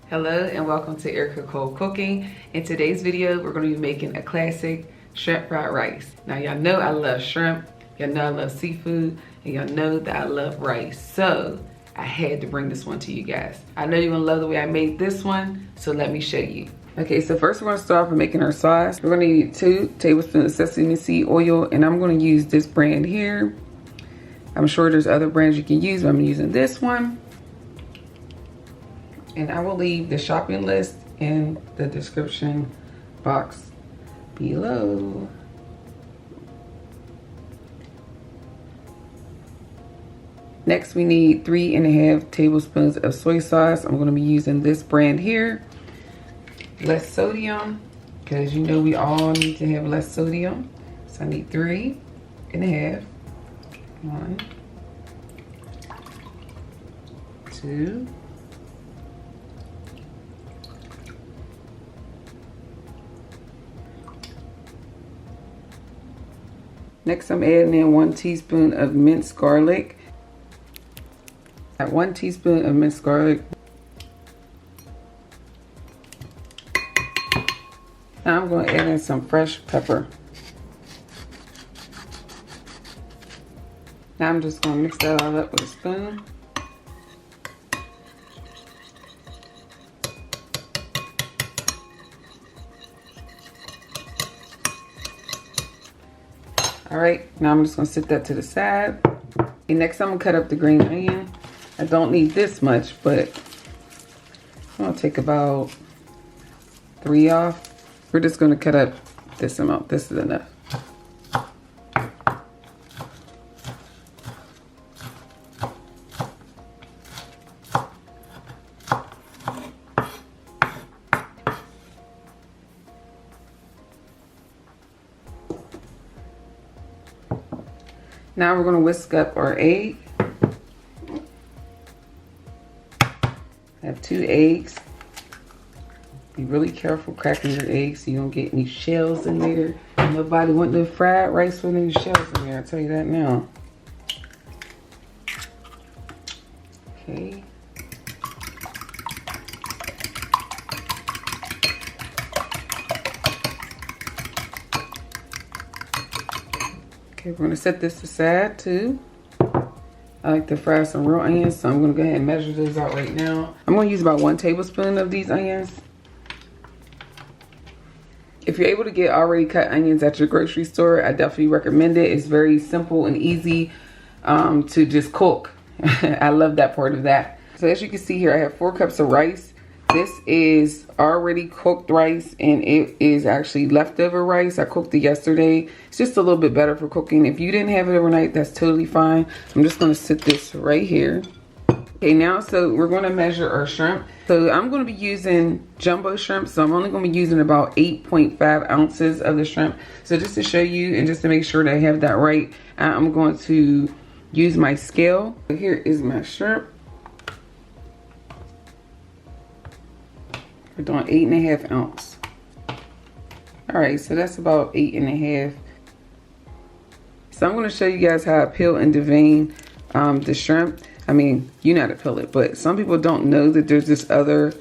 Hello and welcome to Erika Cooking. In today's video, we're going to be making a classic shrimp fried rice. Now y'all know I love shrimp, y'all know I love seafood, and y'all know that I love rice. So I had to bring this one to you guys. I know you're gonna love the way I made this one, so let me show you. Okay, so first we're gonna start off with making our sauce. We're gonna need 2 tablespoons of sesame seed oil, and I'm gonna use this brand here. I'm sure there's other brands you can use, but I'm using this one. And I will leave the shopping list in the description box below. Next, we need 3½ tablespoons of soy sauce. I'm gonna be using this brand here. Less sodium, because you know we all need to have less sodium. So I need 3½. 1, 2, next, I'm adding in 1 teaspoon of minced garlic. Add 1 teaspoon of minced garlic. Now I'm going to add in some fresh pepper. Now I'm just going to mix that all up with a spoon. All right, now I'm just gonna set that to the side. And next I'm gonna cut up the green onion. I don't need this much, but I'm gonna take about 3 off. We're just gonna cut up this amount. This is enough. Now we're gonna whisk up our egg. I have 2 eggs. Be really careful cracking your eggs so you don't get any shells in there. Nobody want no fried rice with any shells in there, I'll tell you that now. Okay. Okay, we're gonna set this aside too. I like to fry some real onions, so I'm gonna go ahead and measure those out right now. I'm gonna use about 1 tablespoon of these onions. If you're able to get already cut onions at your grocery store, I definitely recommend it. It's very simple and easy to just cook. I love that part of that. So as you can see here, I have 4 cups of rice. This is already cooked rice, and it is actually leftover rice. I cooked it yesterday. It's just a little bit better for cooking. If you didn't have it overnight, that's totally fine. I'm just gonna sit this right here. Okay, now, so we're gonna measure our shrimp. So I'm gonna be using jumbo shrimp, so I'm only gonna be using about 8.5 ounces of the shrimp. So just to show you and just to make sure that I have that right, I'm going to use my scale. So here is my shrimp. We're doing 8½ ounce. All right, so that's about 8½. So I'm gonna show you guys how I peel and devein the shrimp. I mean, you know how to peel it, but some people don't know that there's this other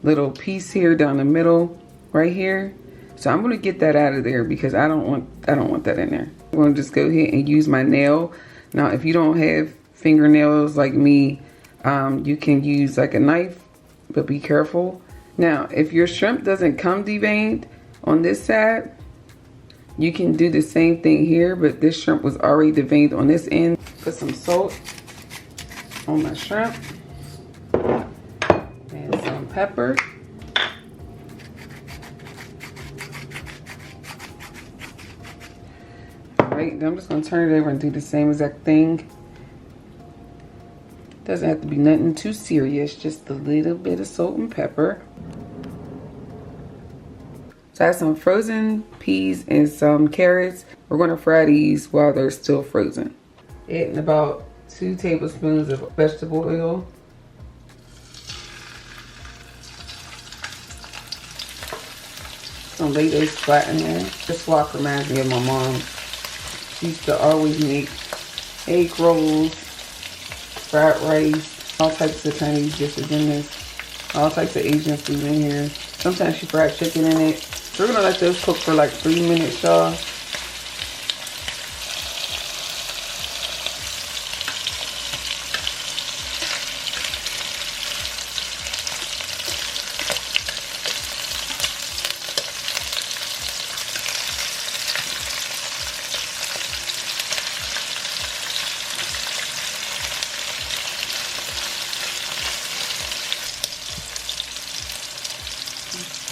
little piece here down the middle, right here. So I'm gonna get that out of there because I don't want that in there. I'm gonna just go ahead and use my nail. Now, if you don't have fingernails like me, you can use like a knife, but be careful. Now, if your shrimp doesn't come deveined on this side, you can do the same thing here, but this shrimp was already deveined on this end. Put some salt on my shrimp and some pepper. All right, then I'm just gonna turn it over and do the same exact thing. Doesn't have to be nothing too serious, just a little bit of salt and pepper. So I have some frozen peas and some carrots. We're gonna fry these while they're still frozen. Adding about 2 tablespoons of vegetable oil. Gonna lay those flat in there. This wok reminds me of my mom. She used to always make egg rolls, fried rice, all types of Chinese dishes in this. all types of Asian food in here. Sometimes she fried chicken in it. So we're gonna let those cook for like 3 minutes, y'all.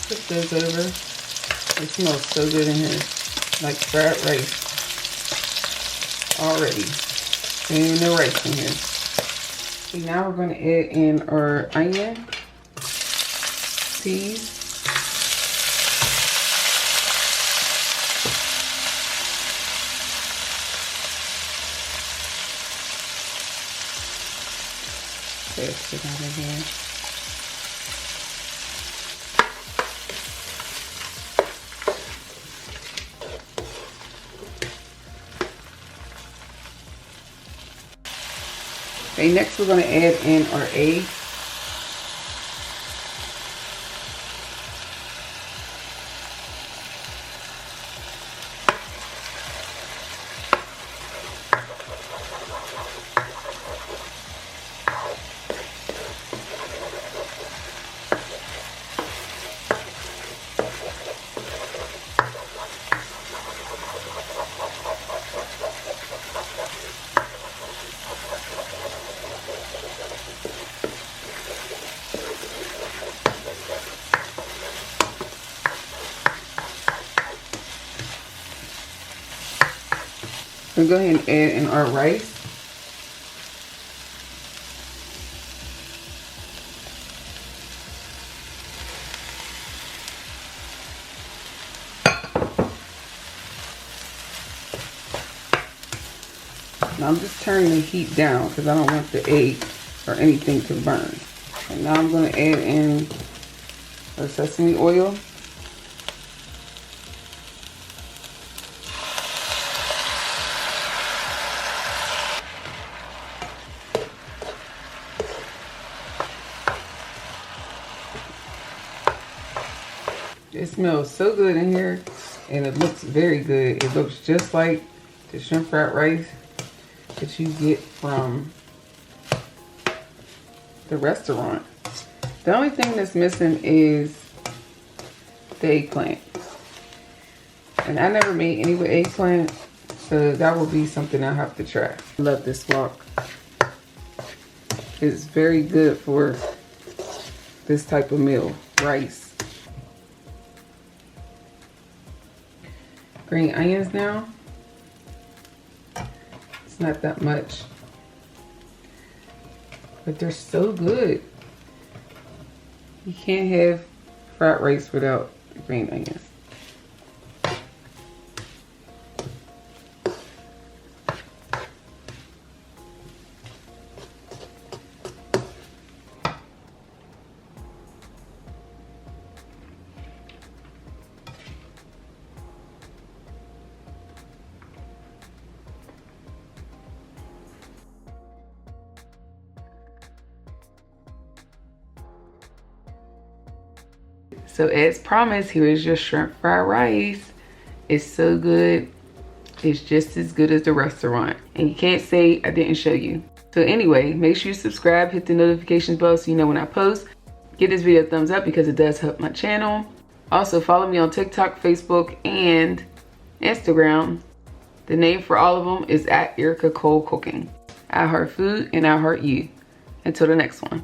Put those over. It smells so good in here. Like fried rice. Already. Ain't even no rice in here. Okay, now we're going to add in our onion, peas, let's get out of here. Okay, next we're going to add in our eggs. We'll go ahead and add in our rice. Now I'm just turning the heat down because I don't want the egg or anything to burn. And now I'm going to add in our sesame oil. It smells so good in here, and it looks very good. It looks just like the shrimp fried rice that you get from the restaurant. The only thing that's missing is the eggplant. And I never made any with eggplant, so that will be something I'll have to try. I love this wok. It's very good for this type of meal, rice. Green onions now. It's not that much, but they're so good. You can't have fried rice without green onions. So as promised, here is your shrimp fried rice. It's so good. It's just as good as the restaurant. And you can't say I didn't show you. So anyway, make sure you subscribe, hit the notifications bell so you know when I post. Give this video a thumbs up because it does help my channel. Also follow me on TikTok, Facebook, and Instagram. The name for all of them is @ErikaColeCooking. I heart food and I heart you. Until the next one.